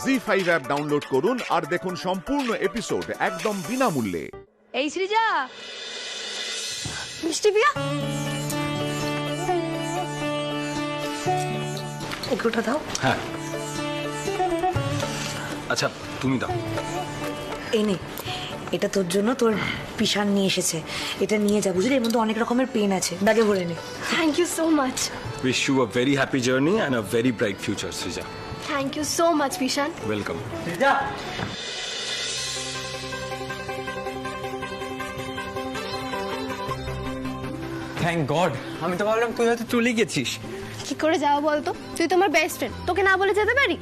ZEE5 app download করুন আর দেখুন সম্পূর্ণ এপিসোড একদম বিনামূল্যে। এই সৃজা, মিষ্টি পিয়া, ওকে ওটা দাও। হ্যাঁ, আচ্ছা তুমি দাও। এই নে, এটা তোর জন্য তোর পিসান নিয়ে এসেছে। এটা নিয়ে যা, বুঝলি? এর মধ্যে অনেক রকমের পেন আছে, ব্যাগে ভরে নে। Thank you so much. Wish you a very happy journey and a very bright future Srija. Thank you so much Pishan. Welcome. Thank God, আমি তো ভাবলাম তুই হয়তো চলে গেছিস। কি করে যাও বলতো? তুই তোমার বেস্ট ফ্রেন্ড, তোকে না বলে যেতে পারি?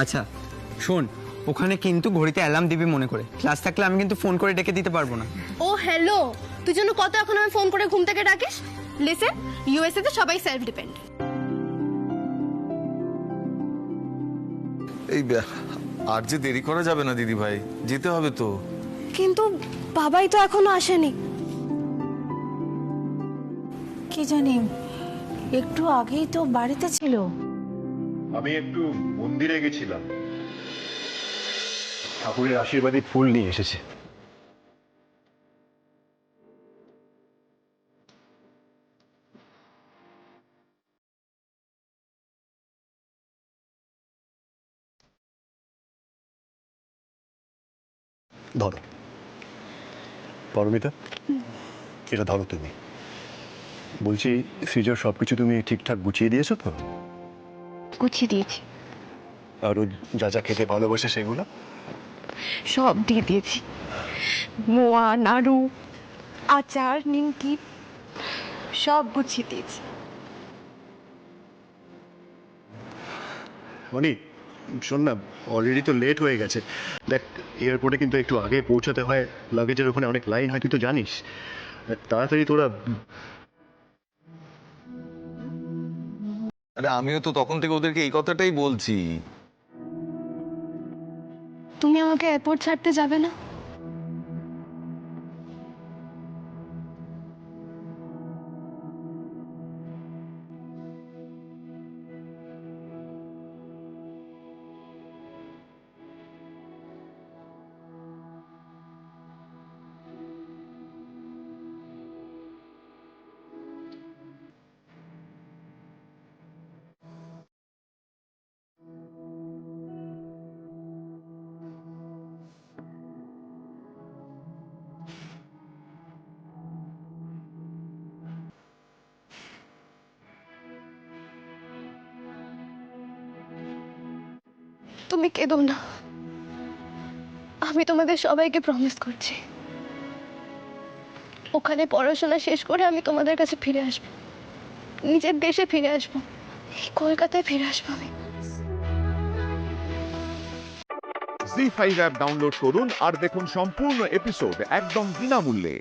আচ্ছা শোন, ওখানে কিন্তু ঘড়িতে অ্যালার্ম দিবি মনে করে। ক্লাস থাকলে আমি কিন্তু ফোন করে ডেকে দিতে পারবো না। ও হ্যালো, তুই জন্য কত এখন আমি ফোন করে ঘুম থেকে ডাকিস? লিসেন, ইউএসএ তে সবাই সেলফ ডিপেন্ড। এই আর যে দেরি করা যাবে না দিদি ভাই, যেতে হবে তো। কিন্তু বাবাই তো এখনো আসেনি। কি জানি, একটু আগেই তো বাড়িতে ছিল। আমি একটু মন্দিরে গেছিলাম, ঠাকুরের আশীর্বাদী ফুল নিয়ে এসেছে। ধরো পরমিতা, এটা ধরো তুমি। বলছি সৃজার সবকিছু তুমি ঠিকঠাক গুছিয়ে দিয়েছো তো? গুছিয়ে দিয়েছি, আর ও যা যা খেতে ভালোবাসে সেগুলো? সব দিয়ে দিয়েছি। মোয়া, নাড়ু, আচার, নিমকি সব গুছিয়ে দিয়েছি। মনি শোন না, অলরেডি তো লেট হয়ে গেছে। দেখ, এয়ারপোর্টে কিন্তু একটু আগে পৌঁছাতে হয়, লাগেজের ওখানে অনেক লাইন হয়, তুই তো জানিস। তাড়াতাড়ি তোরা। আরে আমিও তো তখন থেকে ওদেরকে এই কথাটাই বলছি। তুমি আমাকে এয়ারপোর্ট ছাড়তে যাবে না? তুমি কেঁদো না, আমি তোমাদের সবাইকে প্রমিস করছি, ওখানে পড়াশোনা শেষ করে আমি তোমাদের কাছে ফিরে আসবো, নিজের দেশে ফিরে আসবো, এই কলকাতায় ফিরে আসবো আমি। জি5 অ্যাপ ডাউনলোড করুন আর দেখুন সম্পূর্ণ এপিসোড একদম বিনামূল্যে।